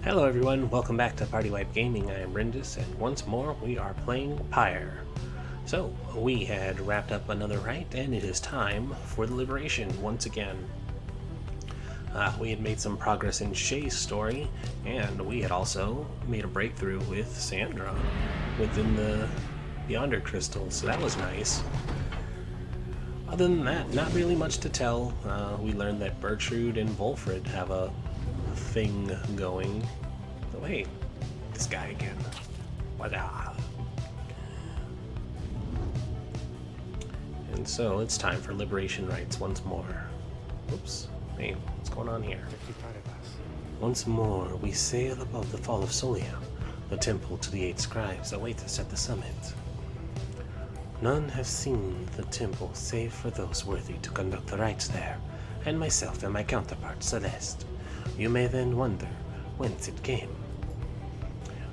Hello everyone, welcome back to Party Wipe Gaming. I am Rindus, and once more we are playing Pyre. So, we had wrapped up another rite, and it is time for the liberation once again. We had made some progress in Shay's story, and we had also made a breakthrough with Sandra within the Beyonder Crystal, so that was nice. Other than that, not really much to tell. We learned that Bertrude and Wolfred have a thing going. Oh, hey, this guy again. Wada. And so it's time for liberation rites once more. Oops. Hey, what's going on here? Once more, we sail above the fall of Solia. The temple to the 8 scribes awaits us at the summit. None have seen the temple save for those worthy to conduct the rites there, and myself and my counterpart, Celeste. You may then wonder whence it came.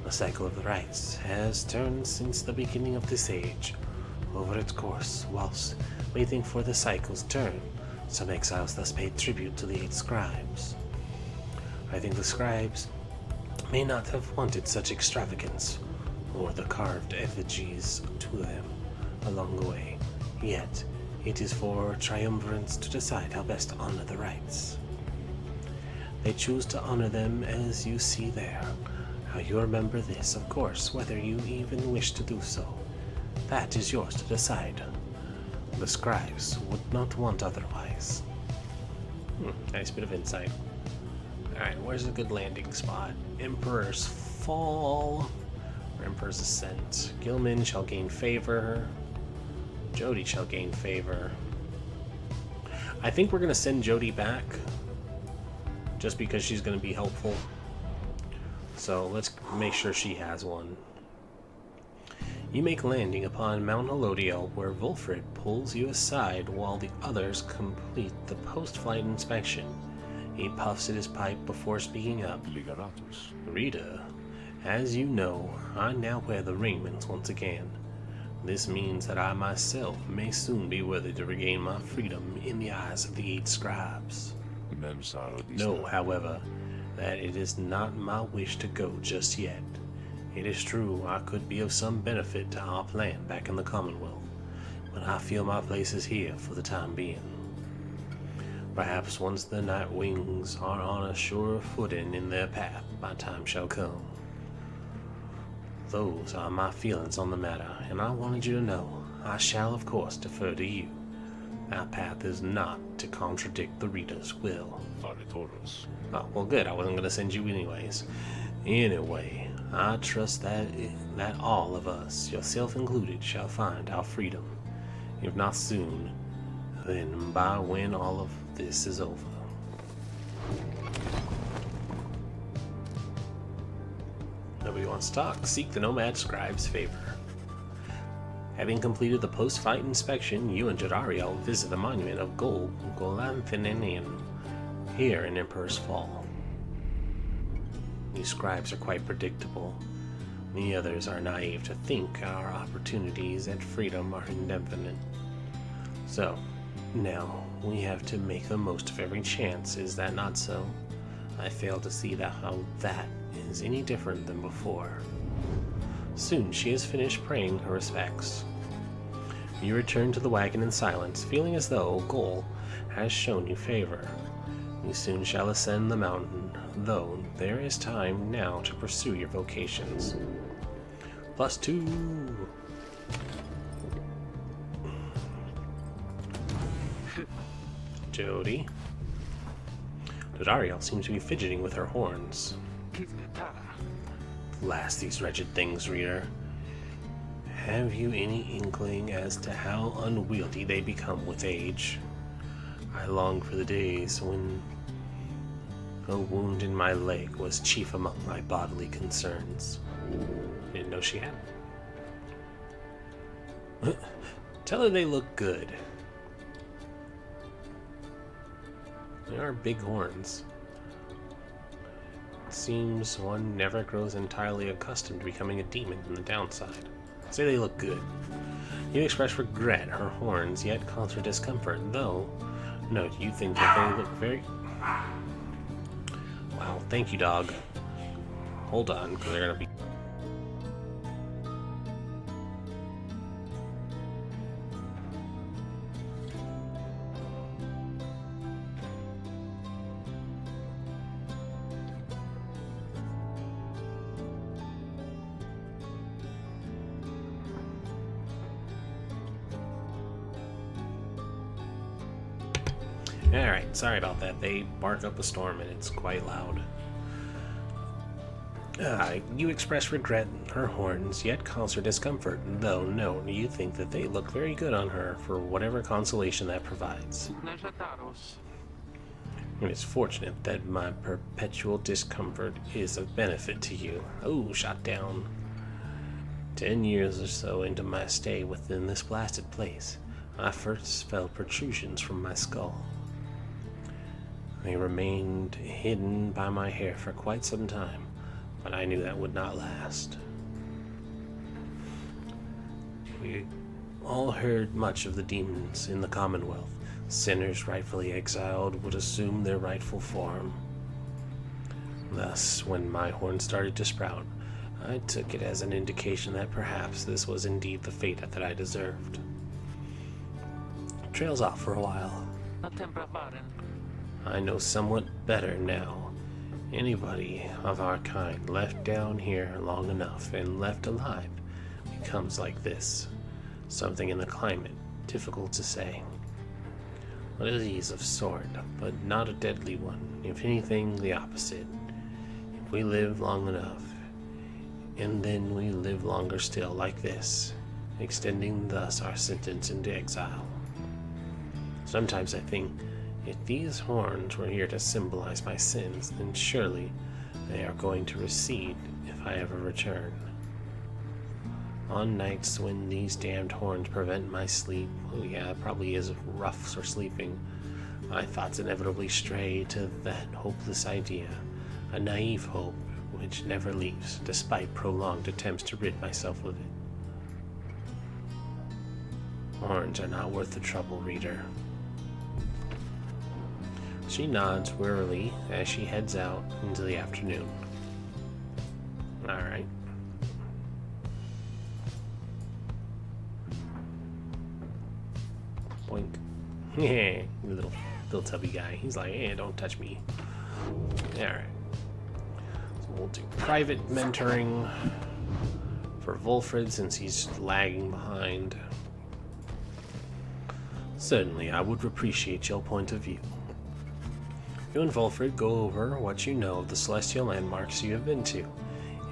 The cycle of the rites has turned since the beginning of this age. Over its course, whilst waiting for the cycle's turn, some exiles thus paid tribute to the 8 scribes. I think the scribes may not have wanted such extravagance, or the carved effigies to them along the way, yet it is for triumvirates to decide how best to honor the rites. They choose to honor them as you see there. How you remember this, of course, whether you even wish to do so. That is yours to decide. The scribes would not want otherwise. Nice bit of insight. Alright, where's a good landing spot? Emperor's Fall, or Emperor's Ascent. Gilman shall gain favor. Jodi shall gain favor. I think we're going to send Jodi back, just because she's going to be helpful. So let's make sure she has one. You make landing upon Mount Elodiel, where Wolfred pulls you aside while the others complete the post-flight inspection. He puffs at his pipe before speaking up. Rita, as you know, I now wear the raiments once again. This means that I myself may soon be worthy to regain my freedom in the eyes of the 8 scribes. Know, however, that it is not my wish to go just yet. It is true I could be of some benefit to our plan back in the Commonwealth, but I feel my place is here for the time being. Perhaps once the Night Wings are on a surer footing in their path, my time shall come. Those are my feelings on the matter, and I wanted you to know I shall of course defer to you. Our path is not to contradict the reader's will. Oh, well good, I wasn't going to send you anyways. Anyway, I trust that all of us, yourself included, shall find our freedom. If not soon, then by when all of this is over. Nobody wants to talk. Seek the Nomad Scribe's favor. Having completed the post-fight inspection, you and Jodariel visit the monument of Golanthaninian, here in Emperor's Fall. These scribes are quite predictable. The others are naive to think our opportunities at freedom are indefinite. So, now we have to make the most of every chance, is that not so? I fail to see how that is any different than before. Soon she has finished praying her respects. You return to the wagon in silence, feeling as though Gol has shown you favor. You soon shall ascend the mountain, though there is time now to pursue your vocations. +2! Jodi. Dodariel seems to be fidgeting with her horns. Blast these wretched things, reader. Have you any inkling as to how unwieldy they become with age? I long for the days when a wound in my leg was chief among my bodily concerns. Didn't know she had. Tell her they look good. They are big horns. It seems one never grows entirely accustomed to becoming a demon on the downside. Say they look good. You express regret her horns, yet cause her discomfort, though. Note, you think that they look very... Wow, thank you, dog. hold on, because they're gonna be... Alright, sorry about that. They bark up a storm and it's quite loud. You express regret her horns, yet cause her discomfort, though no, you think that they look very good on her for whatever consolation that provides. It is fortunate that my perpetual discomfort is of benefit to you. Oh, shot down. 10 years or so into my stay within this blasted place, I first felt protrusions from my skull. They remained hidden by my hair for quite some time, but I knew that would not last. We all heard much of the demons in the Commonwealth. Sinners rightfully exiled would assume their rightful form. Thus, when my horn started to sprout, I took it as an indication that perhaps this was indeed the fate that I deserved. Trails off for a while. I know somewhat better now. Anybody of our kind left down here long enough and left alive becomes like this. Something in the climate, difficult to say. A disease of sort, but not a deadly one. If anything, the opposite. If we live long enough, and then we live longer still like this, extending thus our sentence into exile. Sometimes I think, if these horns were here to symbolize my sins, then surely they are going to recede if I ever return. On nights when these damned horns prevent my sleep, oh yeah, it probably is rough for sleeping, my thoughts inevitably stray to that hopeless idea, a naive hope which never leaves, despite prolonged attempts to rid myself of it. Horns are not worth the trouble, reader. She nods wearily as she heads out into the afternoon. Alright. Boink. Yeah, little tubby guy. He's like, hey, don't touch me. Alright. So we'll do private mentoring for Volfred since he's lagging behind. Certainly, I would appreciate your point of view. You and Volfred go over what you know of the celestial landmarks you have been to,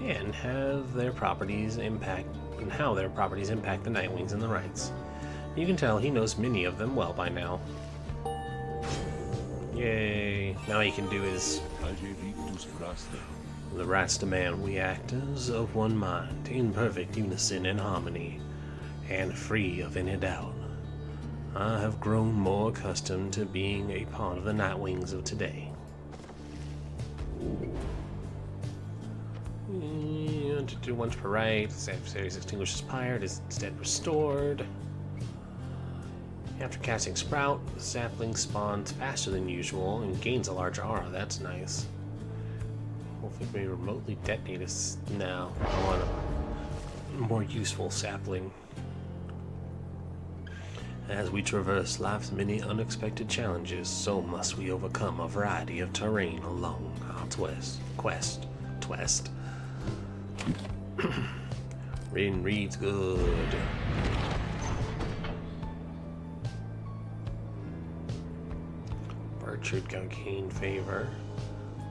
and how their properties impact the Nightwings and the Rights. You can tell he knows many of them well by now. Yay! Now he can do his... The Rats demand we act as of one mind, in perfect unison and harmony, and free of any doubt. I have grown more accustomed to being a part of the Nightwings of today. To do once per right, the adversary's extinguishes Pyre, it is instead restored. After casting Sprout, the sapling spawns faster than usual and gains a larger aura. That's nice. Hopefully we remotely detonate us now. I want a more useful sapling. As we traverse life's many unexpected challenges, so must we overcome a variety of terrain along our quest. Reads good. Burchard got gain favor.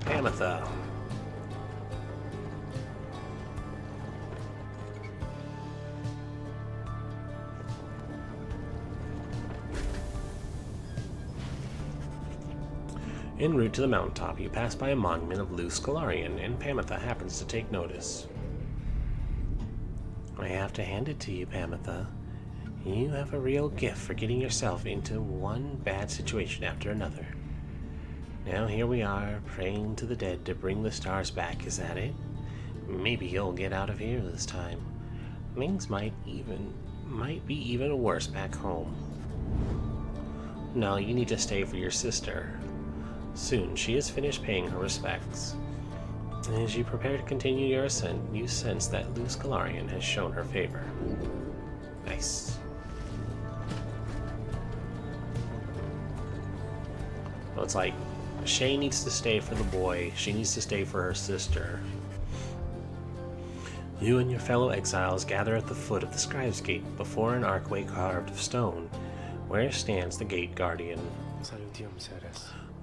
Pamitha. En route to the mountaintop, you pass by a monument of Lou Scalarian, and Pamitha happens to take notice. I have to hand it to you, Pamitha. You have a real gift for getting yourself into one bad situation after another. Now here we are, praying to the dead to bring the stars back, is that it? Maybe you'll get out of here this time. Things might be even worse back home. No, you need to stay for your sister. Soon she has finished paying her respects. As you prepare to continue your ascent, you sense that Luz Galarian has shown her favor. Nice. So it's like, Shay needs to stay for the boy, she needs to stay for her sister. You and your fellow exiles gather at the foot of the Scribe's Gate before an archway carved of stone, where stands the Gate Guardian.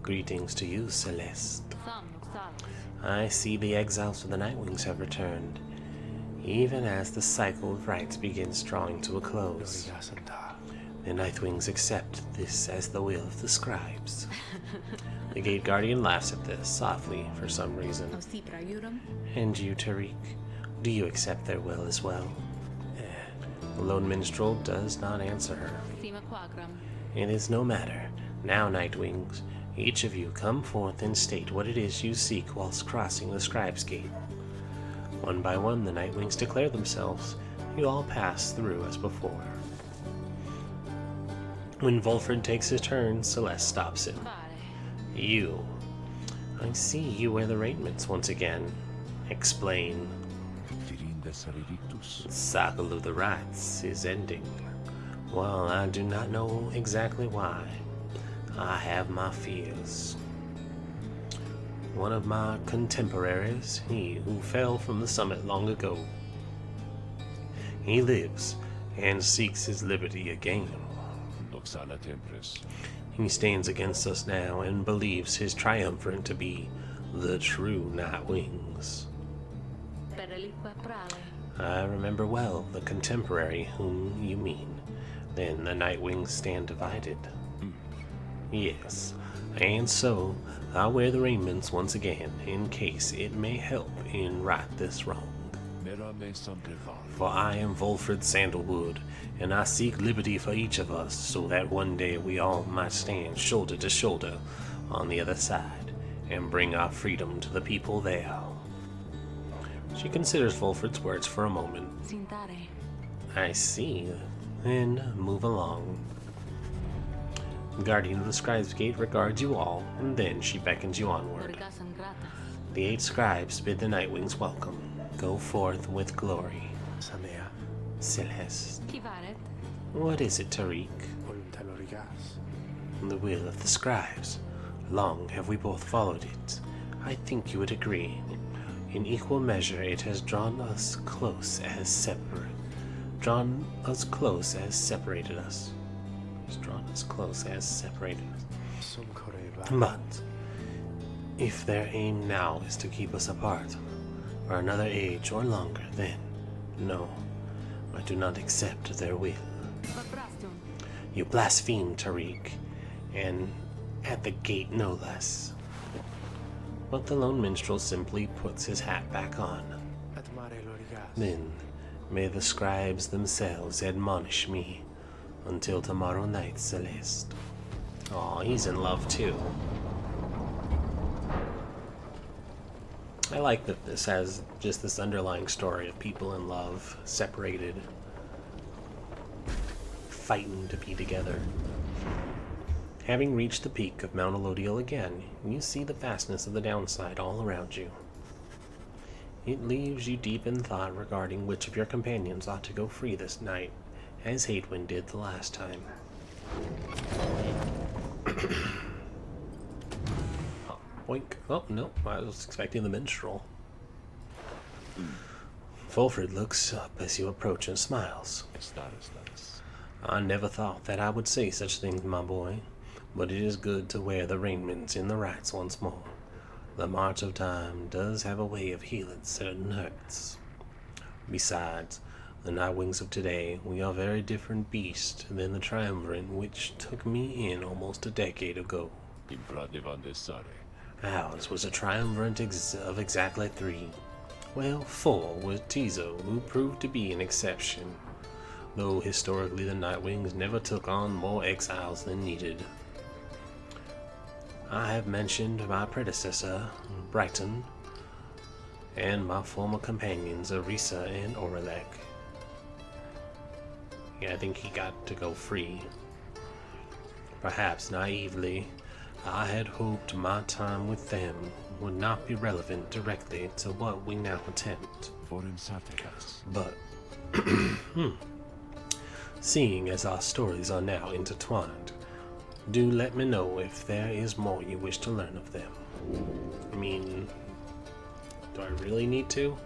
Greetings to you, Celeste. I see the exiles of the Nightwings have returned, even as the cycle of rites begins drawing to a close. The Nightwings accept this as the will of the scribes. The Gate Guardian laughs at this, softly, for some reason. And you, Tariq, do you accept their will as well? The lone minstrel does not answer her. It is no matter. Now, Nightwings, each of you come forth and state what it is you seek whilst crossing the Scribe's Gate. One by one, the Nightwings declare themselves. You all pass through as before. When Volfred takes his turn, Celeste stops him. You. I see you wear the raiments once again. Explain. The cycle of the rites is ending. Well, I do not know exactly why. I have my fears. One of my contemporaries, he who fell from the summit long ago, he lives and seeks his liberty again. He stands against us now and believes his triumvirate to be the true Nightwings. I remember well the contemporary whom you mean. Then the Nightwings stand divided. Yes, and so I wear the raiments once again in case it may help in right this wrong. For I am Volfred Sandalwood, and I seek liberty for each of us so that one day we all might stand shoulder to shoulder on the other side and bring our freedom to the people there. She considers Volfred's words for a moment. I see. Then move along. The Guardian of the Scribe's Gate regards you all, and then she beckons you onward. The 8 scribes bid the Nightwings welcome. Go forth with glory. Celeste. What is it, Tariq? The will of the scribes. Long have we both followed it. I think you would agree. In equal measure, it has drawn us close as separated us. It's drawn us close as separated us. But if their aim now is to keep us apart for another age or longer, then no, I do not accept their will. You blaspheme, Tariq, and at the gate no less. But the lone minstrel simply puts his hat back on. Then may the scribes themselves admonish me until tomorrow night, Celeste. Aw, he's in love too. I like that this has just this underlying story of people in love, separated, fighting to be together. Having reached the peak of Mount Elodiel again, you see the vastness of the downside all around you. It leaves you deep in thought regarding which of your companions ought to go free this night, as Hatewind did the last time. Oh, boink. Oh, no, I was expecting the minstrel. Volfred looks up as you approach and smiles. I never thought that I would say such things, my boy, but it is good to wear the raiments in the rites once more. The march of time does have a way of healing certain hurts. Besides, the Nightwings of today, we are very different beasts than the triumvirate which took me in almost a decade ago. Ours was a triumvirate of exactly 3. Well, 4 with Tizo, who proved to be an exception, though historically the Nightwings never took on more exiles than needed. I have mentioned my predecessor, Brighton, and my former companions, Arisa and Orelek. Yeah, I think he got to go free. Perhaps naively, I had hoped my time with them would not be relevant directly to what we now attempt. But, seeing as our stories are now intertwined, do let me know if there is more you wish to learn of them. I mean, do I really need to?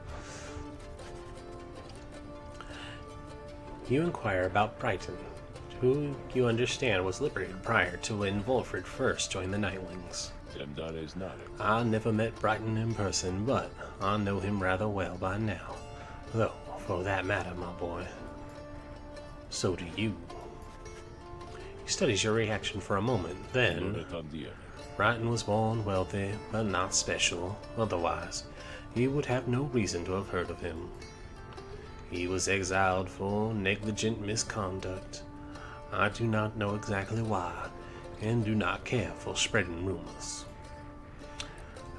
You inquire about Brighton, who you understand was liberated prior to when Volfred first joined the Nightlings. I never met Brighton in person, but I know him rather well by now. Though, for that matter, my boy, so do you. He studies your reaction for a moment, then... Brighton was born wealthy, but not special. Otherwise, you would have no reason to have heard of him. He was exiled for negligent misconduct. I do not know exactly why, and do not care for spreading rumors.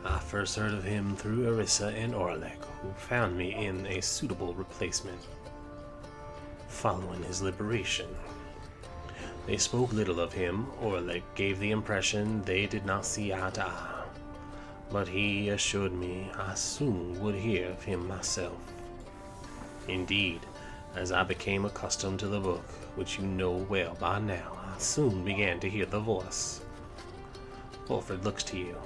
I first heard of him through Orissa and Orlek, who found me in a suitable replacement. Following his liberation, they spoke little of him. Orlek gave the impression they did not see eye to eye, but he assured me I soon would hear of him myself. Indeed, as I became accustomed to the book, which you know well by now, I soon began to hear the voice. Volfred looks to you,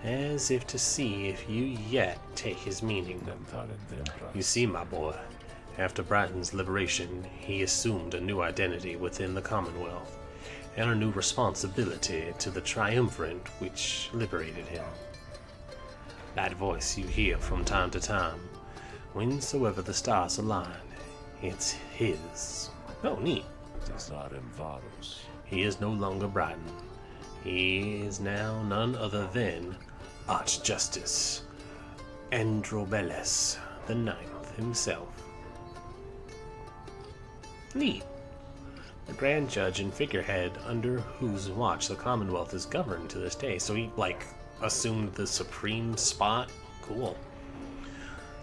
as if to see if you yet take his meaning. You see, my boy, after Brighton's liberation, he assumed a new identity within the Commonwealth, and a new responsibility to the triumvirate which liberated him. That voice you hear from time to time, whensoever the stars align, it's his. Oh, neat. He is no longer Brighton. He is now none other than Archjustice Androbeles the Ninth himself. Neat. The Grand Judge and figurehead under whose watch the Commonwealth is governed to this day. So he, assumed the supreme spot? Cool.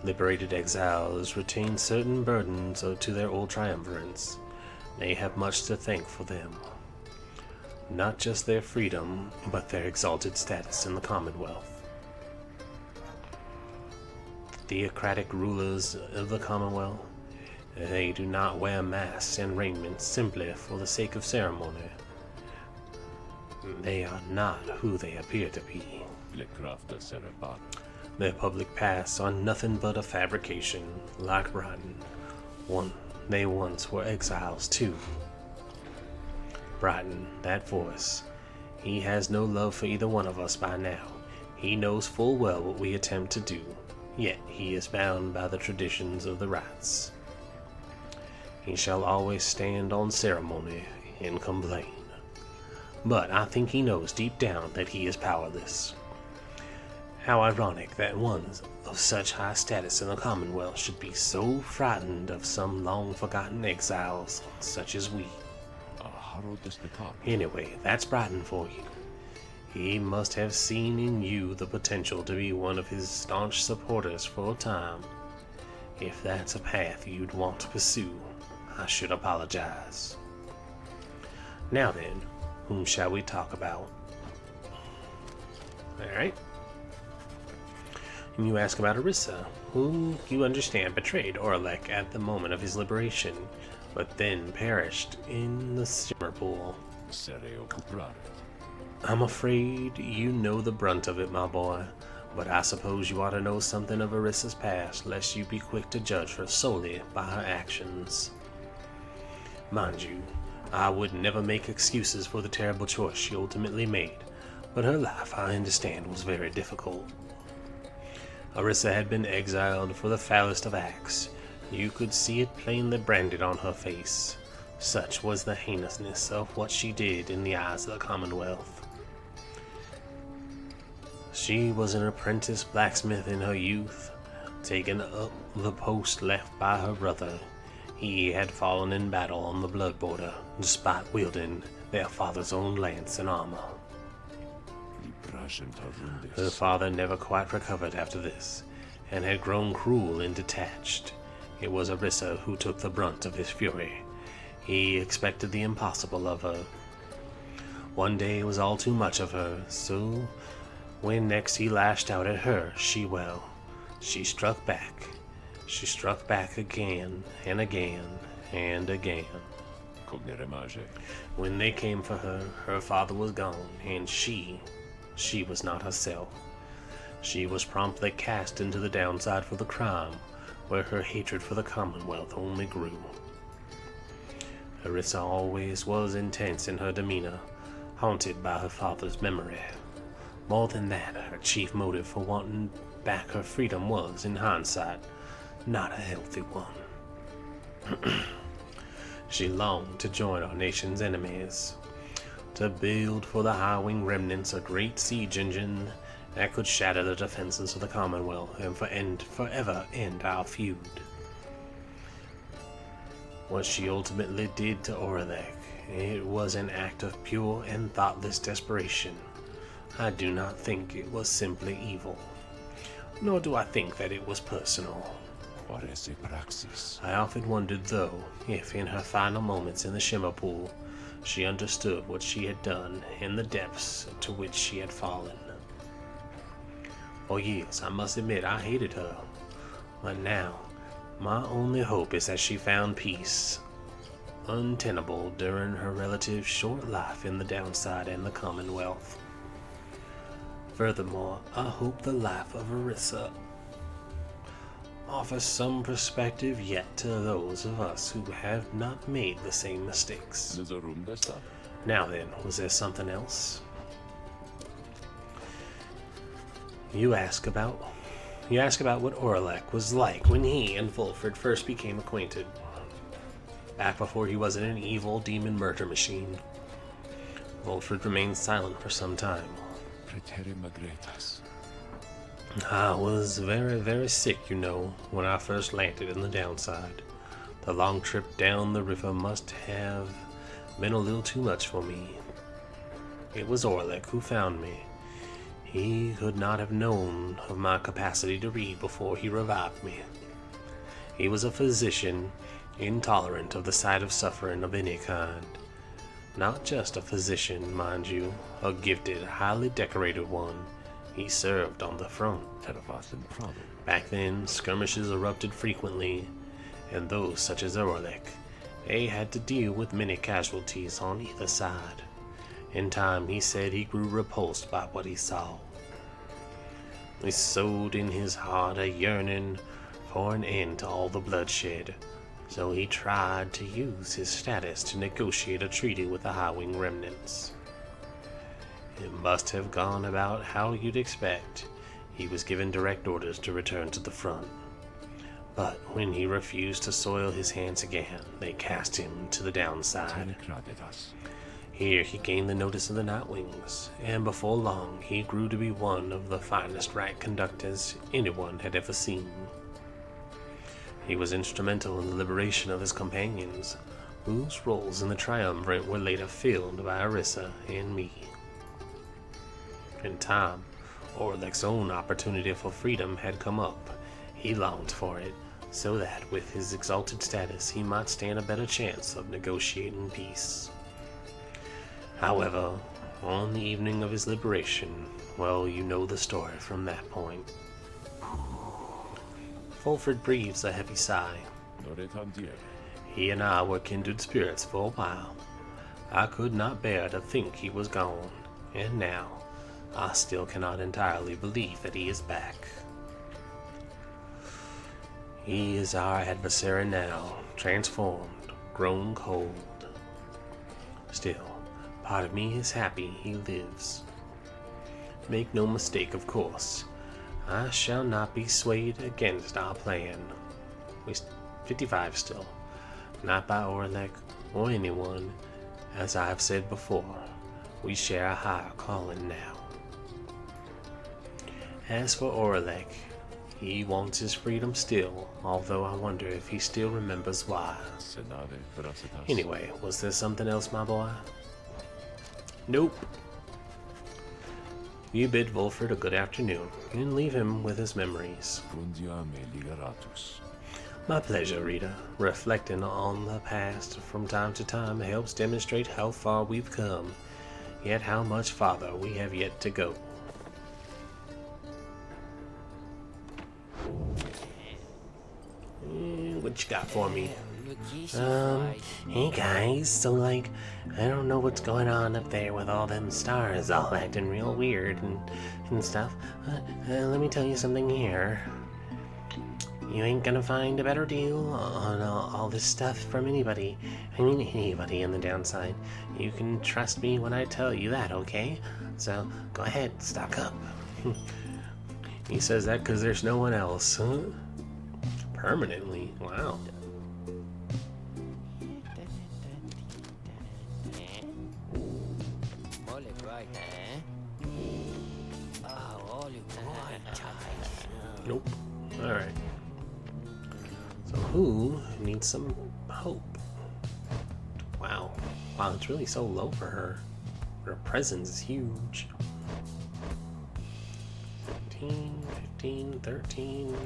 Liberated exiles retain certain burdens to their old triumvirates. They have much to thank for them. Not just their freedom, but their exalted status in the Commonwealth. Theocratic rulers of the Commonwealth, they do not wear masks and raiment simply for the sake of ceremony. They are not who they appear to be. Their public pasts are nothing but a fabrication, like Brighton. They once were exiles too. Brighton, that voice, he has no love for either one of us by now. He knows full well what we attempt to do, yet he is bound by the traditions of the rites. He shall always stand on ceremony and complain. But I think he knows deep down that he is powerless. How ironic that one of such high status in the Commonwealth should be so frightened of some long-forgotten exiles such as we. Anyway, that's Brighton for you. He must have seen in you the potential to be one of his staunch supporters for a time. If that's a path you'd want to pursue, I should apologize. Now then, whom shall we talk about? Alright. And you ask about Orissa, whom you understand betrayed Orlek at the moment of his liberation, but then perished in the simmer pool. I'm afraid you know the brunt of it, my boy, but I suppose you ought to know something of Orissa's past, lest you be quick to judge her solely by her actions. Mind you, I would never make excuses for the terrible choice she ultimately made, but her life, I understand, was very difficult. Orissa had been exiled for the foulest of acts. You could see it plainly branded on her face. Such was the heinousness of what she did in the eyes of the Commonwealth. She was an apprentice blacksmith in her youth, taken up the post left by her brother. He had fallen in battle on the blood border, despite wielding their father's own lance and armor. Her father never quite recovered after this, and had grown cruel and detached. It was Orissa who took the brunt of his fury. He expected the impossible of her. One day was all too much of her, so when next he lashed out at her, she struck back. She struck back again and again and again. When they came for her, her father was gone, and she was not herself. She was promptly cast into the downside for the crime, where her hatred for the Commonwealth only grew. Arissa always was intense in her demeanor, haunted by her father's memory. More than that, her chief motive for wanting back her freedom was, in hindsight, not a healthy one. She longed to join our nation's enemies, to build for the high-wing remnants a great siege engine that could shatter the defenses of the Commonwealth and forever end our feud. What she ultimately did to Orlek, it was an act of pure and thoughtless desperation. I do not think it was simply evil, nor do I think that it was personal. I often wondered, though, if in her final moments in the Shimmer Pool, she understood what she had done and the depths to which she had fallen. For years, I must admit, I hated her, but now, my only hope is that she found peace, untenable during her relative short life in the downside and the Commonwealth. Furthermore, I hope the life of Arissa offers some perspective yet to those of us who have not made the same mistakes. Now then, was there something else? You ask about what Orlek was like when he and Fulford first became acquainted. Back before he wasn't an evil demon murder machine. Fulford remained silent for some time. I was very, very sick, you know, when I first landed in the downside. The long trip down the river must have been a little too much for me. It was Orlek who found me. He could not have known of my capacity to read before he revived me. He was a physician, intolerant of the sight of suffering of any kind. Not just a physician, mind you, a gifted, highly decorated one. He served on the front. Back then, skirmishes erupted frequently, and those such as Orlek, they had to deal with many casualties on either side. In time, he said he grew repulsed by what he saw. He sowed in his heart a yearning for an end to all the bloodshed, so he tried to use his status to negotiate a treaty with the high-wing remnants. It must have gone about how you'd expect. He was given direct orders to return to the front. But when he refused to soil his hands again, they cast him to the downside. Here he gained the notice of the Nightwings, and before long he grew to be one of the finest rat conductors anyone had ever seen. He was instrumental in the liberation of his companions, whose roles in the Triumvirate were later filled by Arissa and me. In time, Orlek's own opportunity for freedom had come up. He longed for it, so that with his exalted status he might stand a better chance of negotiating peace. However, on the evening of his liberation, well, you know the story from that point. Fulford breathes a heavy sigh. He and I were kindred spirits for a while. I could not bear to think he was gone, and now I still cannot entirely believe that he is back. He is our adversary now, transformed, grown cold. Still, part of me is happy he lives. Make no mistake, of course, I shall not be swayed against our plan. We're 55 still, not by Orlek or anyone. As I have said before, we share a higher calling now. As for Orlek, he wants his freedom still, although I wonder if he still remembers why. Anyway, was there something else, my boy? Nope. You bid Fulford a good afternoon, and leave him with his memories. My pleasure, Rita. Reflecting on the past from time to time helps demonstrate how far we've come. yet how much farther we have yet to go. What you got for me? Hey guys, so like, I don't know what's going on up there with all them stars all acting real weird and stuff. Let me tell you something here. You ain't gonna find a better deal on all this stuff from anybody. I mean, anybody in the downside. You can trust me when I tell you that, okay? So, go ahead, stock up. He says that because there's no one else, huh? Permanently? Wow. Nope. Alright. So who needs some hope? Wow. Wow, it's really so low for her. Her presence is huge. 17, 15, 13...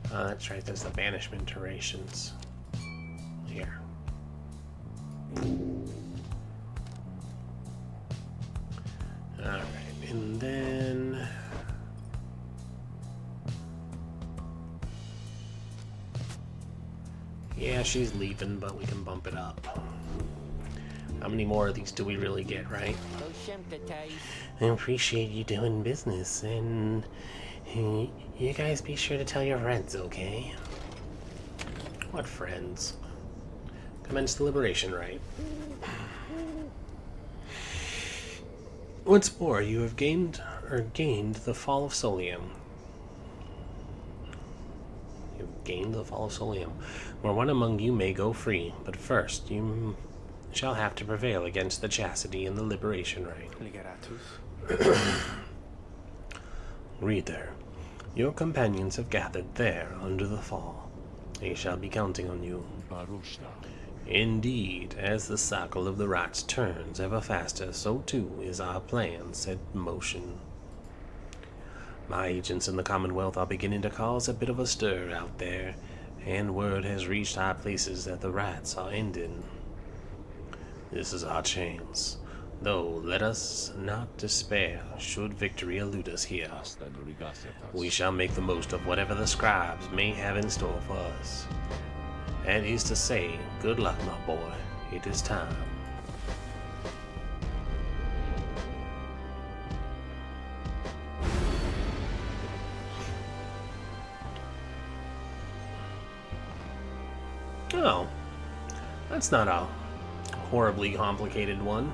that's right, there's the banishment durations. Here. Alright, and then... yeah, she's leaving, but we can bump it up. How many more of these do we really get, right? I appreciate you doing business, and... you guys be sure to tell your friends, okay? What friends? Commence the liberation rite. Once more, you have gained the fall of Solium. You've gained the fall of Solium, where one among you may go free, but first you shall have to prevail against the chastity in the liberation rite. Read there. Your companions have gathered there under the fall. They shall be counting on you. Indeed, as the cycle of the rites turns ever faster, so too is our plan set in motion. My agents in the Commonwealth are beginning to cause a bit of a stir out there, and word has reached high places that the rites are ending. This is our chance. Though, let us not despair should victory elude us here. We shall make the most of whatever the scribes may have in store for us. That is to say, good luck, my boy. It is time. Oh, that's not a horribly complicated one.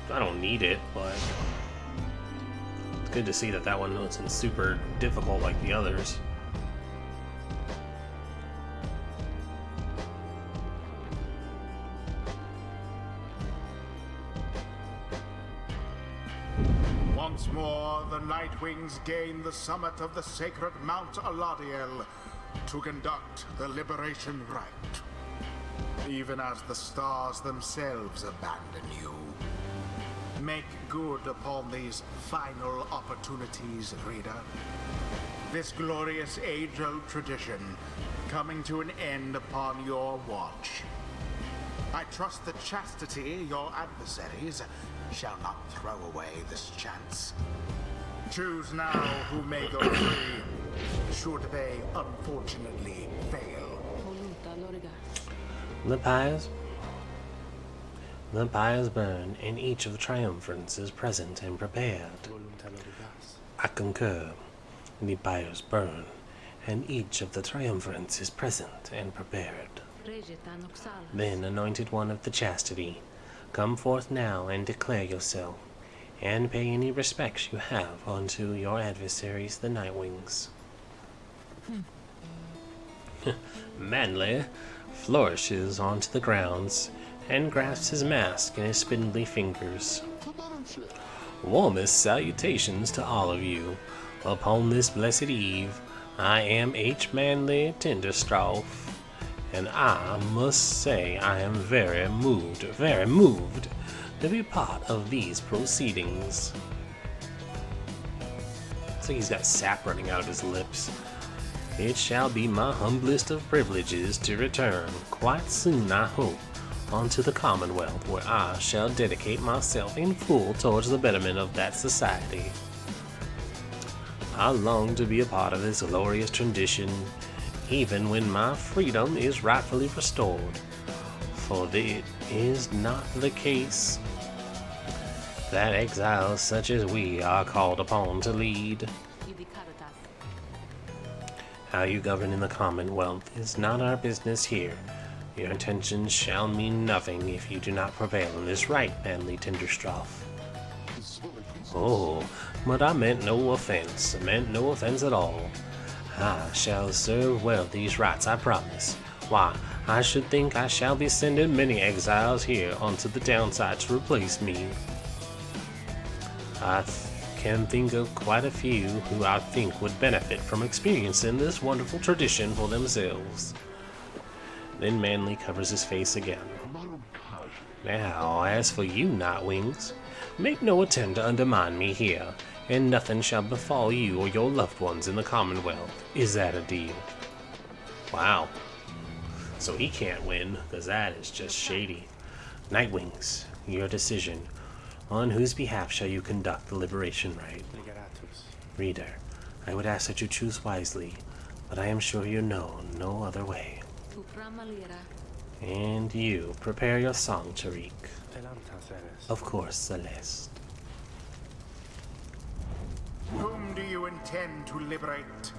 I don't need it, but it's good to see that that one wasn't super difficult like the others. Once more, the Nightwings gain the summit of the sacred Mount Aladiel to conduct the liberation rite. Even as the stars themselves abandon you. Make good upon these final opportunities, reader. This glorious age-old tradition coming to an end upon your watch. I trust that chastity, your adversaries, shall not throw away this chance. Choose now who may go free, should they unfortunately fail. The pyres burn, and each of the triumphants is present and prepared. I concur. The pyres burn, and each of the triumphants is present and prepared. Then, anointed one of the chastity, come forth now and declare yourself, and pay any respects you have unto your adversaries, the Nightwings. Manly flourishes onto the grounds and grasps his mask in his spindly fingers. Warmest salutations to all of you. Upon this blessed eve, I am H. Manly Tenderstraw, and I must say I am very moved to be part of these proceedings. So he's got sap running out of his lips. It shall be my humblest of privileges to return quite soon, I hope, unto the Commonwealth, where I shall dedicate myself in full towards the betterment of that society. I long to be a part of this glorious tradition, even when my freedom is rightfully restored, for it is not the case that exiles such as we are called upon to lead. How you govern in the Commonwealth is not our business here. Your intentions shall mean nothing if you do not prevail in this right, manly Tinderstraff. Oh, but I meant no offense. At all. I shall serve well these rights, I promise. Why, I should think I shall be sending many exiles here onto the downside to replace me. I can think of quite a few who I think would benefit from experiencing this wonderful tradition for themselves. Then Manly covers his face again. Now, as for you, Nightwings, make no attempt to undermine me here, and nothing shall befall you or your loved ones in the Commonwealth. Is that a deal? Wow. So he can't win, because that is just shady. Nightwings, your decision. On whose behalf shall you conduct the liberation rite? Reader, I would ask that you choose wisely, but I am sure you know no other way. And you, prepare your song, Tariq. Of course, Celeste. Whom do you intend to liberate?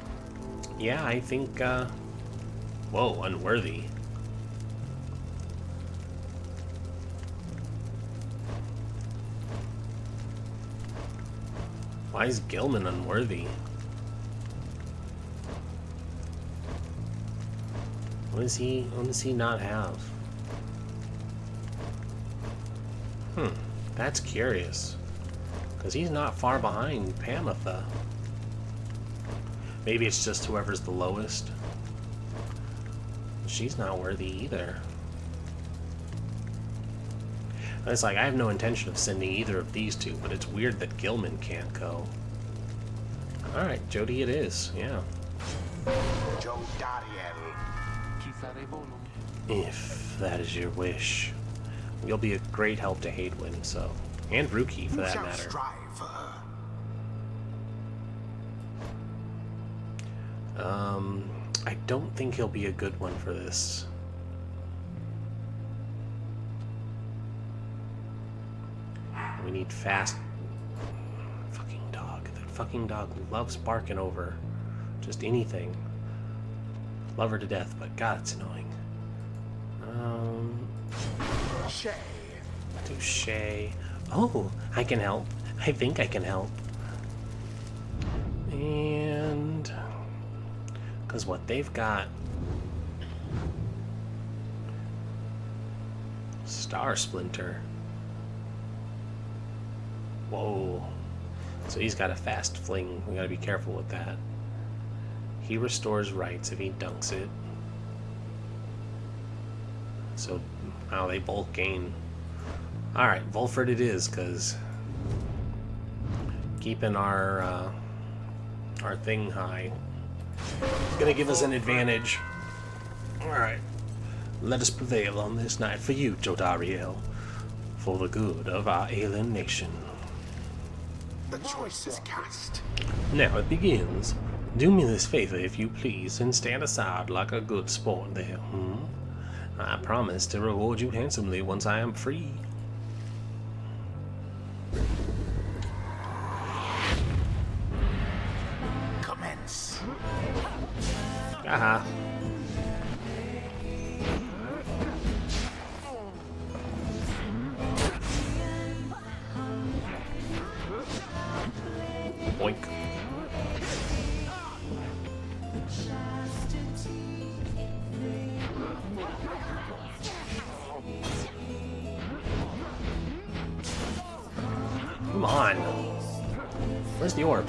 Yeah, I think, whoa, unworthy. Why is Gilman unworthy? What does he not have? That's curious. Because he's not far behind Pamitha. Maybe it's just whoever's the lowest. She's not worthy either. It's like, I have no intention of sending either of these two, but it's weird that Gilman can't go. Alright, Jodi it is, yeah. Jodi. If that is your wish. You'll be a great help to Hadwin, so... And Ruki, for that matter. I don't think he'll be a good one for this. We need fast... Fucking dog. That fucking dog loves barking over just anything. Love her to death, but God, it's annoying. Touche. Oh, I can help. I think I can help. And... because what they've got... Star Splinter. Whoa. So he's got a fast fling. We gotta be careful with that. He restores rights if he dunks it. So, wow, they both gain. Alright, Volford it is, because keeping our thing high is gonna give us an advantage. Alright. Let us prevail on this night for you, Jodariel, for the good of our alien nation. The choice is cast. Now it begins. Do me this favor, if you please, and stand aside like a good sport there, I promise to reward you handsomely once I am free. Commence. Aha. Boink. Come on. Where's the orb?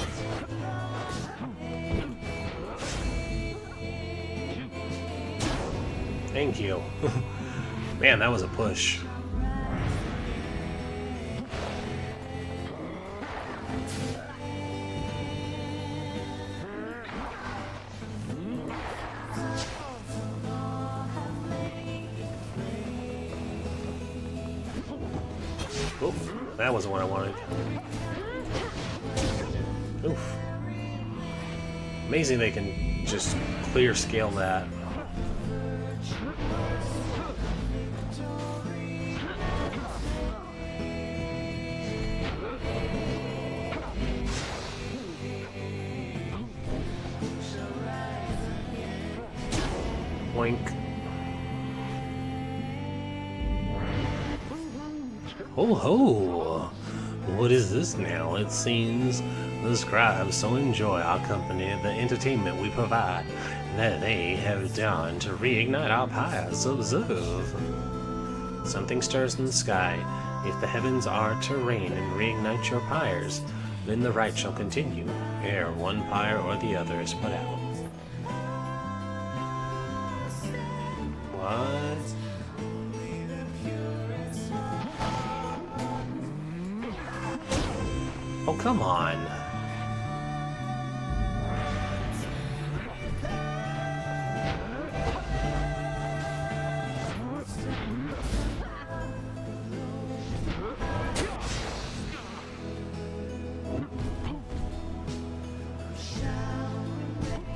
Thank you. Man, that was a push. Oh, that was the one I wanted. Oof. Amazing they can just clear scale that. Boink. Ho ho! What is this now? It seems the scribes so enjoy our company, the entertainment we provide, that they have done to reignite our pyres. Observe. Something stirs in the sky. If the heavens are to rain and reignite your pyres, then the rite shall continue, ere one pyre or the other is put out. What? Oh, come on.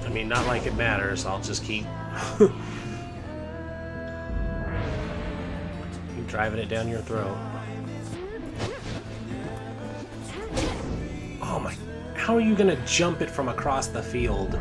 I mean, not like it matters. I'll just keep driving it down your throat. Oh my, how are you gonna jump it from across the field?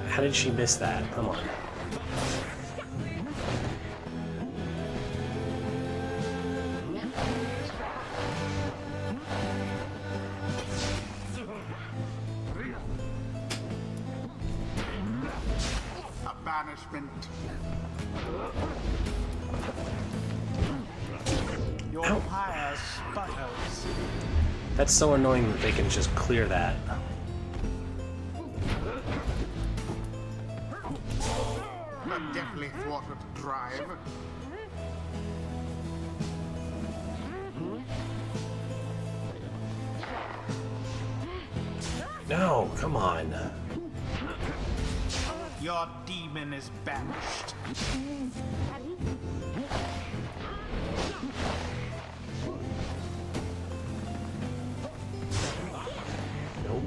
How did she miss that? Come on. Banishment. Your pyre sputters. That's so annoying that they can just clear that. A deftly thwarted drive. No, come on. Your demon is banished. Nope.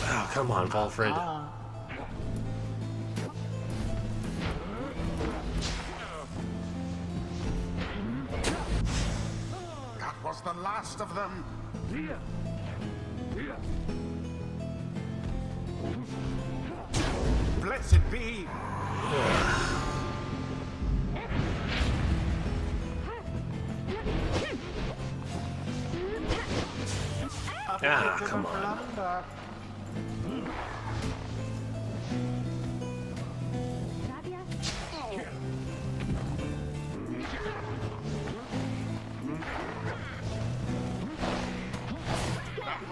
Oh, come on, Valfred. The last of them. Blessed be. Ah, come on.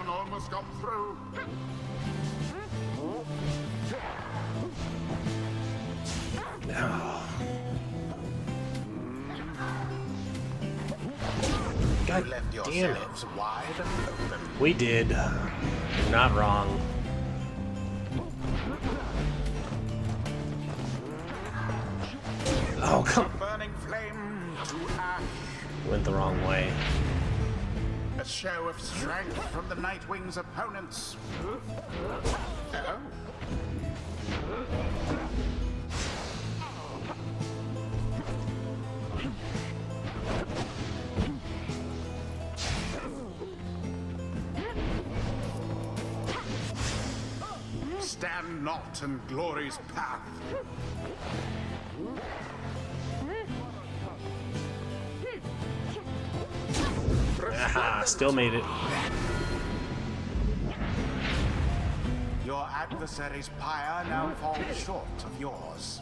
Almost got through. No. God damn it. Wide open. We did. You're not wrong. Oh, come on. Burning flame to ash. Went the wrong way. A show of strength from the Nightwing's opponents. Oh. Stand not in glory's path. Aha, still made it. Your adversary's pyre now falls short of yours.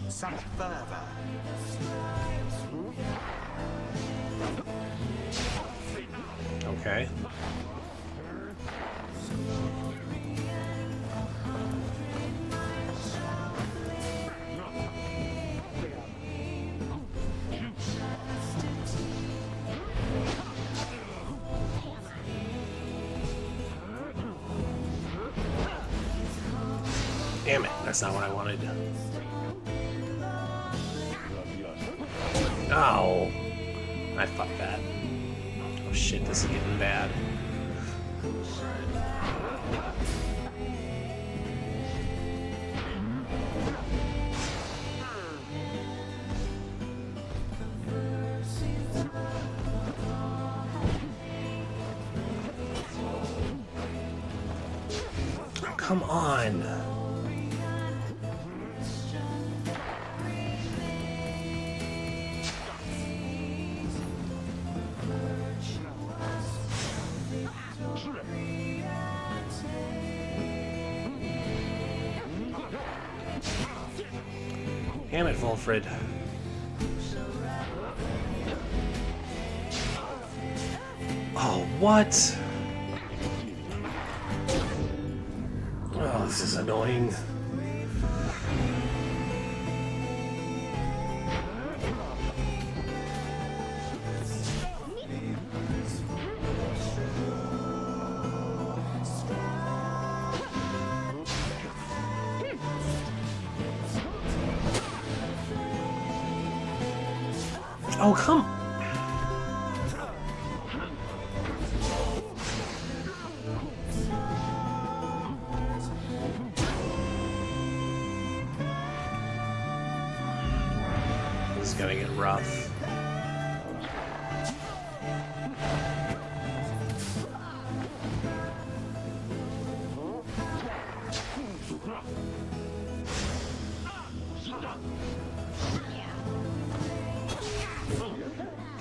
Such fervor. Okay. Damn it, that's not what I wanted. Oh, I fucked that. Oh shit, this is getting bad. Oh, come on. Damn it, Volfred. Oh, what? Oh, this is annoying. Oh, come. This is gonna get rough.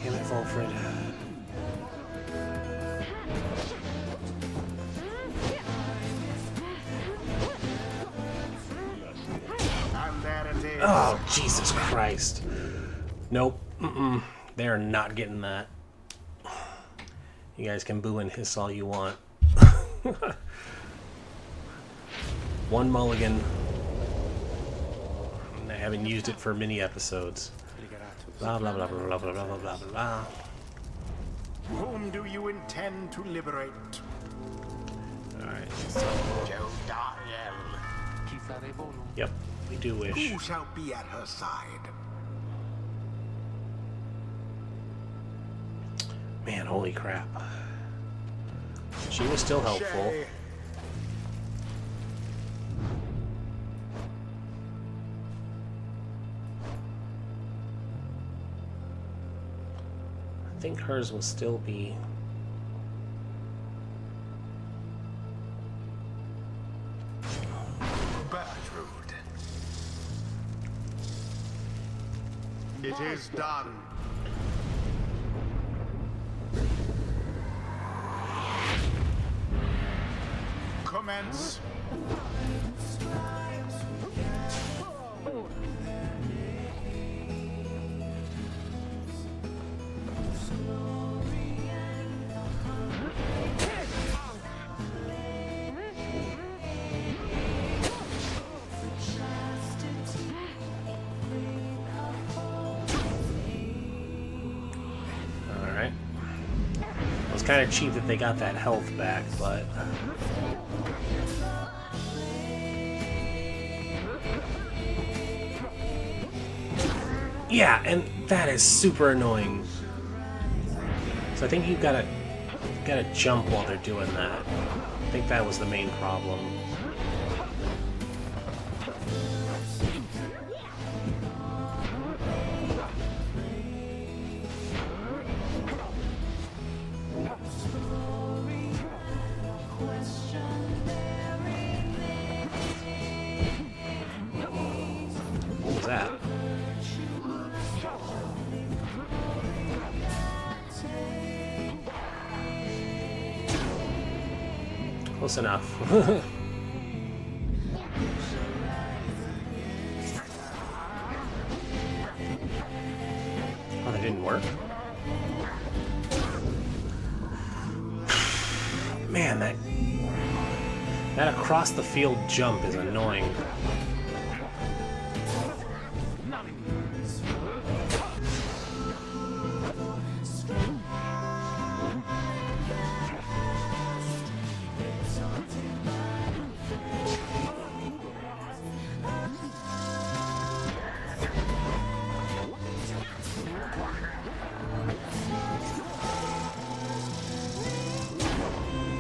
Damn it, Volfred. And there it is. Oh, Jesus Christ. Nope. Mm-mm. They're not getting that. You guys can boo and hiss all you want. One mulligan. And I haven't used it for many episodes. Blah, blah, blah, blah, blah, blah, blah, blah, blah. Whom do you intend to liberate? Alright, so... Jodi. Yep, we do wish. Who shall be at her side? Man, holy crap. She was still helpful. Shay. I think hers will still be... Bertrude. It is done. Commence. Alright. It was kind of cheap that they got that health back, but... Yeah, and that is super annoying. So I think you've gotta jump while they're doing that. I think that was the main problem. Close enough. Oh, that didn't work? Man, that across the field jump is annoying.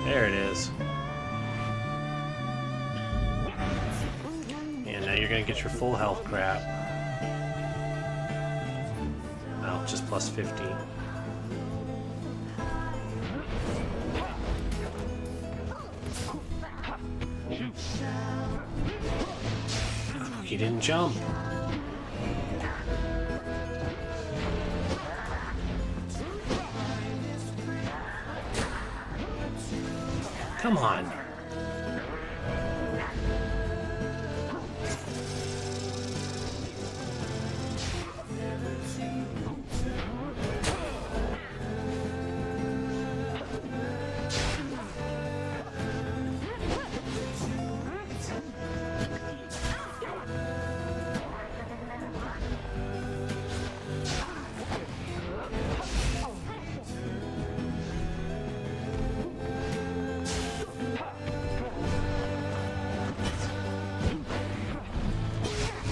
There it is. And now you're gonna get your full health crap. Oh, just plus 50. He didn't jump. Come on.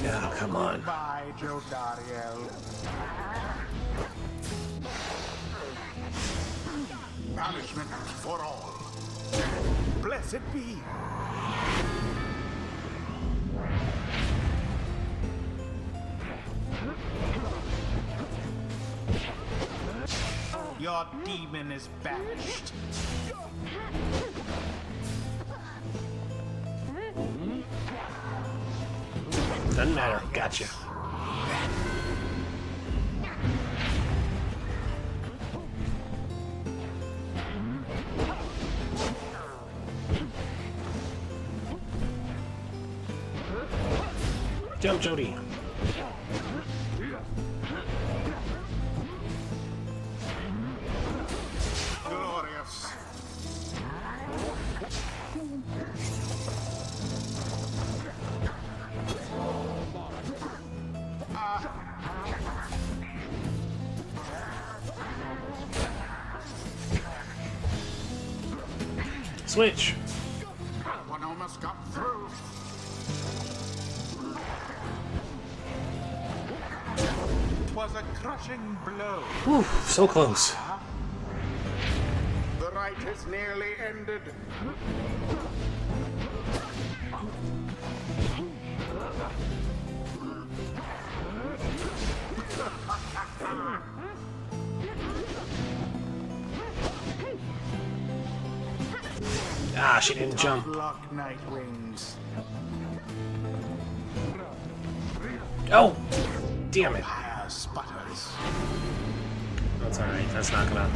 Oh, come on. Goodbye, Jodi. Punishment for all. Blessed be. Your demon is banished. Doesn't matter. Gotcha. Jump, Jodi. Glorious. Switch. One almost got through. It was a crushing blow. Whew, so close. The rite is nearly ended. Ah, she didn't jump. Luck, Nightwings. Oh! Damn it. Pyre sputters. That's alright. That's not gonna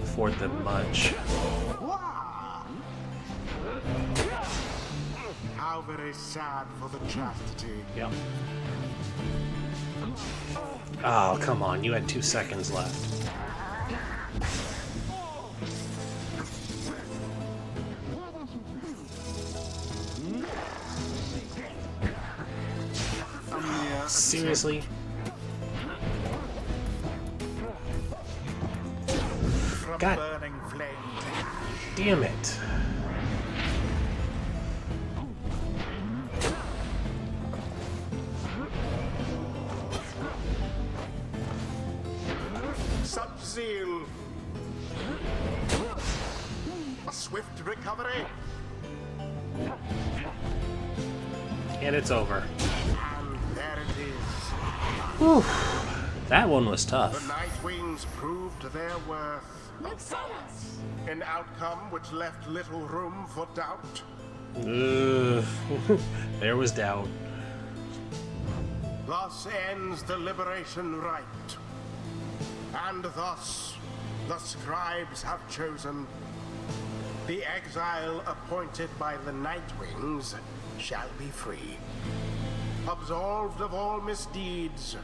afford them much. Wah! How very sad for the chastity. Yep. Oh, come on. You had 2 seconds left. Seriously? From God. burning flame. Damn it. Such zeal. A swift recovery. And it's over. And there it is. Whew. That one was The tough. Nightwings proved their worth. An outcome which left little room for doubt. There was doubt. Thus ends the liberation rite. And thus the scribes have chosen The exile appointed by the Nightwings shall be free. Absolved of all misdeeds,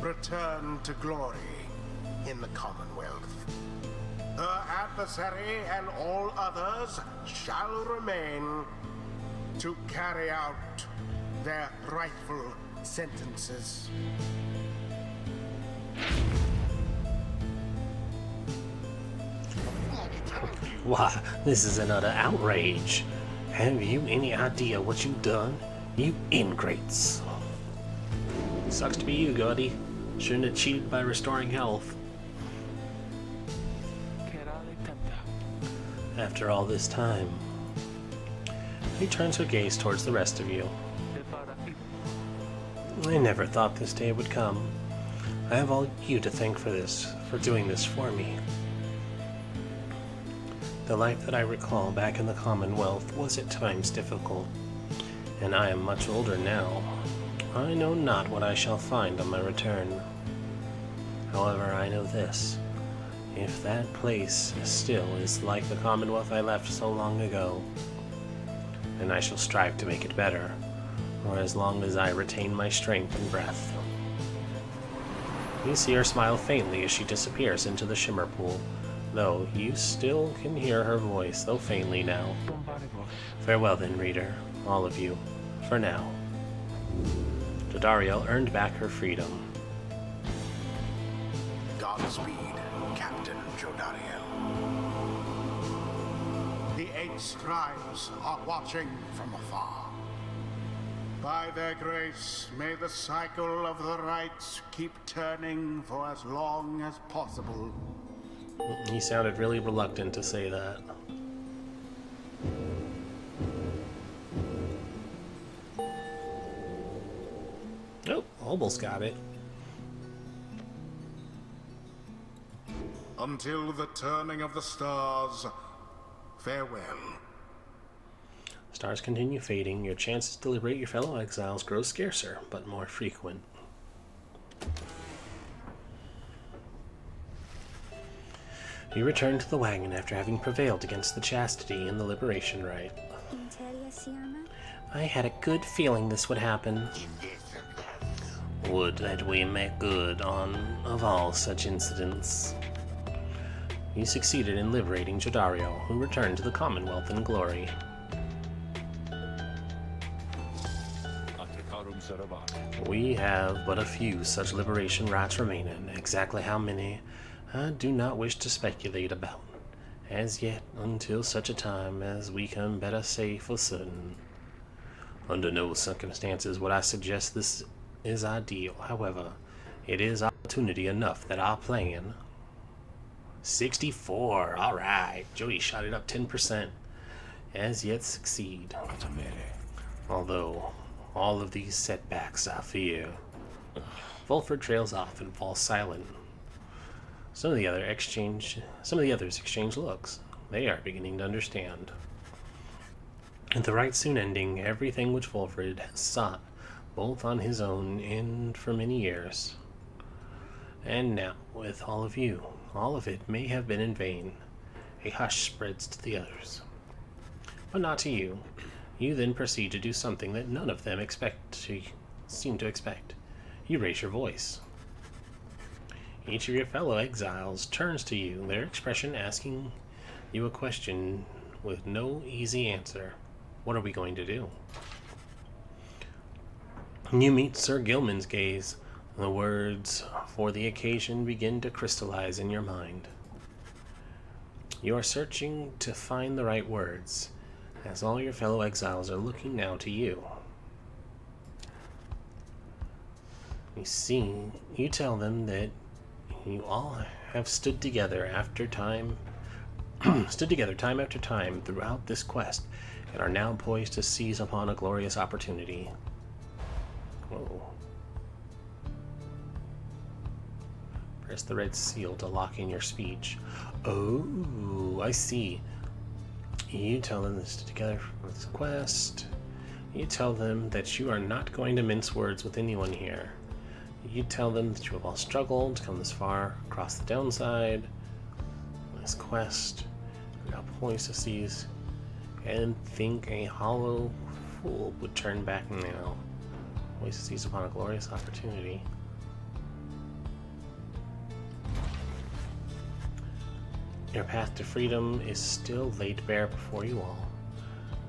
return to glory in the Commonwealth. Her adversary and all others shall remain to carry out their rightful sentences. Why, this is an utter outrage. Have you any idea what you've done? You ingrates. Sucks to be you, Jodi. Shouldn't have cheated by restoring health. After all this time, he turns her gaze towards the rest of you. I never thought this day would come. I have all you to thank for doing this for me. The life that I recall back in the Commonwealth was at times difficult, and I am much older now. I know not what I shall find on my return. However, I know this. If that place still is like the Commonwealth I left so long ago, then I shall strive to make it better, or as long as I retain my strength and breath. You see her smile faintly as she disappears into the shimmer pool, though you still can hear her voice, though faintly now. Farewell then, reader, all of you, for now. Jodariel earned back her freedom. Godspeed, Captain Jodariel. The 8 scribes are watching from afar. By their grace, may the cycle of the rites keep turning for as long as possible. He sounded really reluctant to say that. Oh, almost got it. Until the turning of the stars, farewell. Stars continue fading. Your chances to liberate your fellow exiles grow scarcer, but more frequent. You return to the wagon after having prevailed against the chastity and the liberation rite. I had a good feeling this would happen. Would that we make good on of all such incidents. You succeeded in liberating Jodariel, who returned to the Commonwealth in glory. We have but a few such liberation rites remaining. Exactly how many, I do not wish to speculate about, as yet until such a time as we can better say for certain. Under no circumstances would I suggest this is ideal. However, it is opportunity enough that our plan... 64, alright. Jodi shot it up 10%. As yet succeed. Although, all of these setbacks I fear. Fulford trails off and falls silent. Some of the others exchange looks. They are beginning to understand. At the rite soon ending, everything which Fulford has sought, both on his own and for many years. And now, with all of you, all of it may have been in vain. A hush spreads to the others. But not to you. You then proceed to do something that none of them seem to expect. You raise your voice. Each of your fellow exiles turns to you, their expression asking you a question with no easy answer. What are we going to do? You meet Sir Gilman's gaze. The words for the occasion begin to crystallize in your mind. You are searching to find the right words, as all your fellow exiles are looking now to you. You tell them that you all have stood together time after time throughout this quest, and are now poised to seize upon a glorious opportunity. Whoa. Press the red seal to lock in your speech. Oh, I see. You tell them this together for this quest. You tell them that you are not going to mince words with anyone here. You tell them that you have all struggled to come this far across the downside, this quest, Now poised to seize, and think a hollow fool would turn back now. Poised to seize upon a glorious opportunity. Your path to freedom is still laid bare before you all.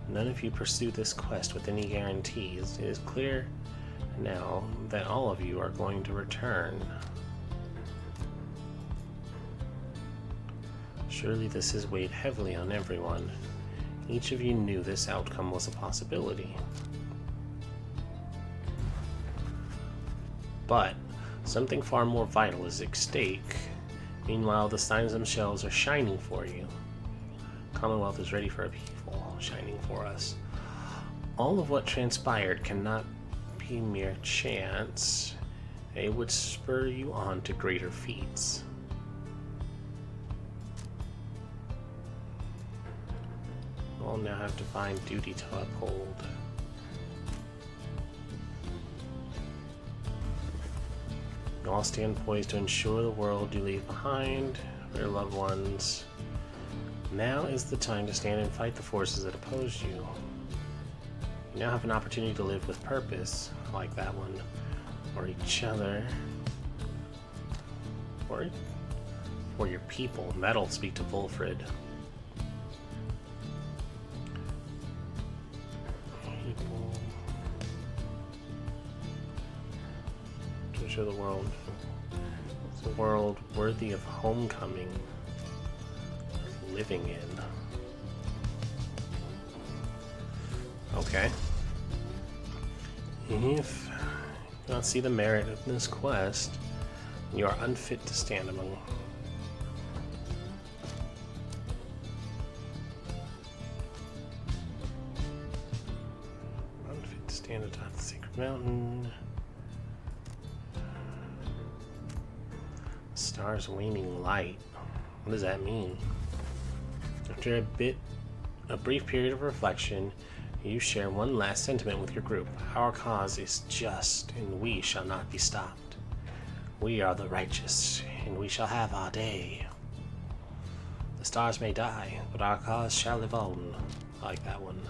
None of you pursue this quest with any guarantees. It is clear now that all of you are going to return. Surely this has weighed heavily on everyone. Each of you knew this outcome was a possibility. But something far more vital is at stake. Meanwhile, the signs themselves are shining for you. Commonwealth is ready for a people, shining for us. All of what transpired cannot be mere chance. It would spur you on to greater feats. We'll now have to find duty to uphold. You all stand poised to ensure the world you leave behind for your loved ones. Now is the time to stand and fight the forces that oppose you. You now have an opportunity to live with purpose, like that one, for each other, or for your people. And that'll speak to Wolfred. People. To show the world. It's a world worthy of homecoming, of living in. Okay. If you don't see the merit of this quest, you are unfit to stand among. Unfit to stand atop the sacred mountain. Stars waning light. What does that mean? After a brief period of reflection, you share one last sentiment with your group. Our cause is just, and we shall not be stopped. We are the righteous, and we shall have our day. The stars may die, but our cause shall live on. I like that one.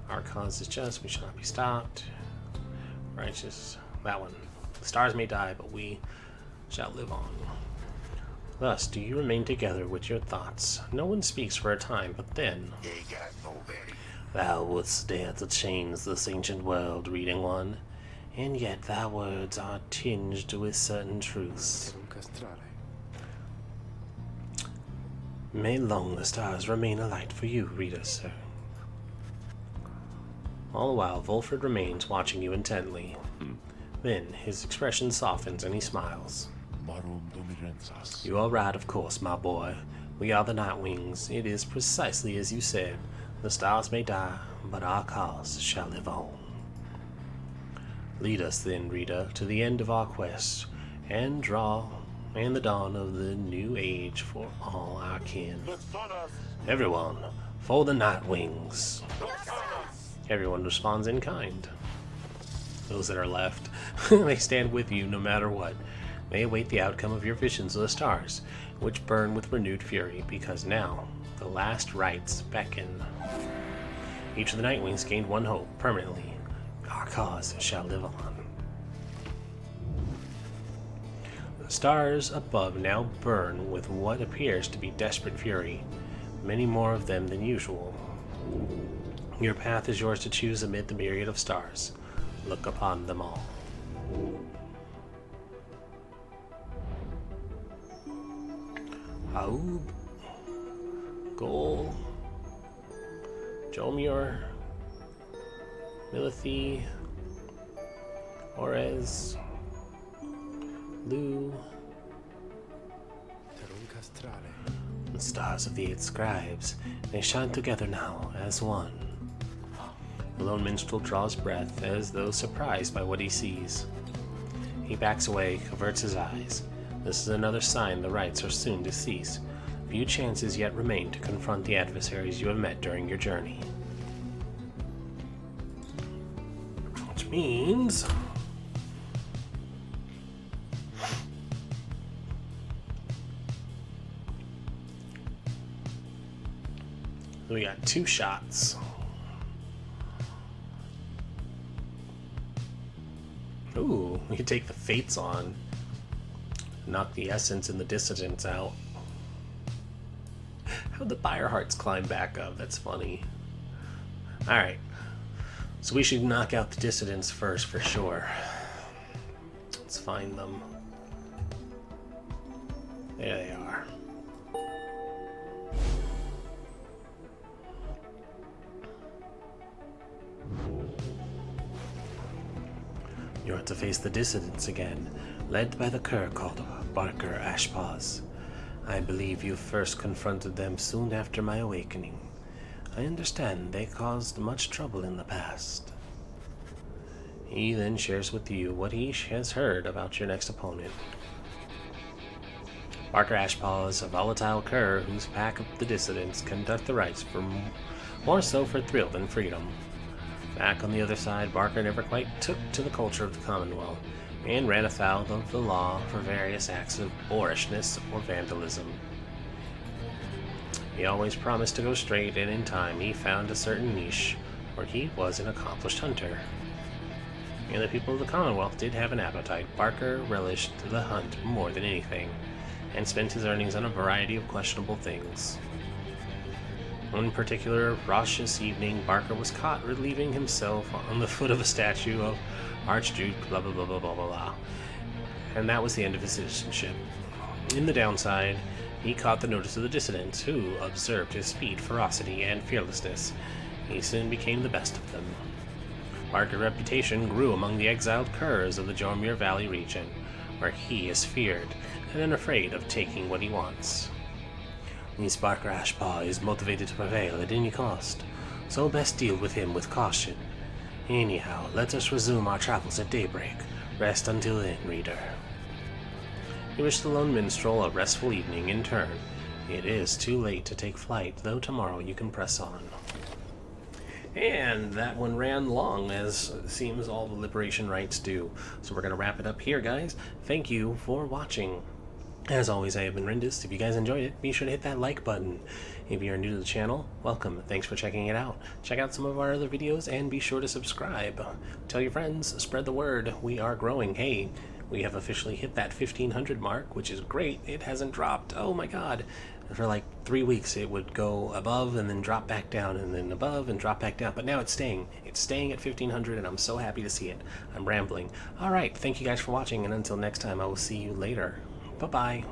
Our cause is just, we shall not be stopped. Righteous, that one. The stars may die, but we shall live on. Thus do you remain together with your thoughts. No one speaks for a time, but then... Thou wouldst dare to change this ancient world, reading one, and yet thy words are tinged with certain truths. May long the stars remain a light for you, reader, sir. All the while, Wolfred remains watching you intently. Then his expression softens and he smiles. You are right, of course, my boy. We are the Nightwings. It is precisely as you said. The stars may die, but our cause shall live on. Lead us then, reader, to the end of our quest, and the dawn of the new age for all our kin. Everyone, for the Nightwings. Everyone responds in kind. Those that are left, they stand with you no matter what. They await the outcome of your visions of the stars, which burn with renewed fury, because now the last rites beckon. Each of the Nightwings gained one hope permanently. Our cause shall live on. The stars above now burn with what appears to be desperate fury, many more of them than usual. Your path is yours to choose amid the myriad of stars. Look upon them all. Aub, Gol, Jomur, Milithi, Orez, Lu, the stars of the 8 scribes. They shine together now as one. The lone minstrel draws breath as though surprised by what he sees. He backs away, averts his eyes. This is another sign the rites are soon to cease. Few chances yet remain to confront the adversaries you have met during your journey. Which means... We got 2 shots. Ooh, we can take the Fates on. Knock the Essence and the Dissidents out. How'd the Pyre Hearts climb back up? That's funny. Alright. So we should knock out the Dissidents first for sure. Let's find them. There they are. You're to face the Dissidents again, led by the cur called Barker Ashpaws. I believe you first confronted them soon after my awakening. I understand they caused much trouble in the past. He then shares with you what he has heard about your next opponent. Barker Ashpaw is a volatile cur whose pack of the Dissidents conduct the rites for more so for thrill than freedom. Back on the other side, Barker never quite took to the culture of the Commonwealth and ran afoul of the law for various acts of boorishness or vandalism. He always promised to go straight, and in time he found a certain niche where he was an accomplished hunter. And the people of the Commonwealth did have an appetite. Barker relished the hunt more than anything, and spent his earnings on a variety of questionable things. One particular raucous evening, Barker was caught relieving himself on the foot of a statue of Archduke blah blah blah blah blah blah, and that was the end of his citizenship. In the downside, he caught the notice of the Dissidents, who observed his speed, ferocity, and fearlessness. He soon became the best of them. Barker's reputation grew among the exiled curs of the Jormir Valley region, where he is feared and unafraid of taking what he wants. This Barker Ashpaw is motivated to prevail at any cost, so best deal with him with caution. Anyhow, let us resume our travels at daybreak. Rest until then, reader. You wish the lone minstrel a restful evening in turn. It is too late to take flight, though tomorrow you can press on. And that one ran long, as it seems all the liberation rites do. So we're going to wrap it up here, guys. Thank you for watching. As always, I have been Rendis. If you guys enjoyed it, be sure to hit that like button. If you are new to the channel, welcome. Thanks for checking it out. Check out some of our other videos and be sure to subscribe. Tell your friends, spread the word. We are growing. Hey, we have officially hit that 1,500 mark, which is great. It hasn't dropped. Oh my god. For like 3 weeks, it would go above and then drop back down and then above and drop back down. But now it's staying. It's staying at 1,500 and I'm so happy to see it. I'm rambling. Alright, thank you guys for watching, and until next time, I will see you later. Bye-bye.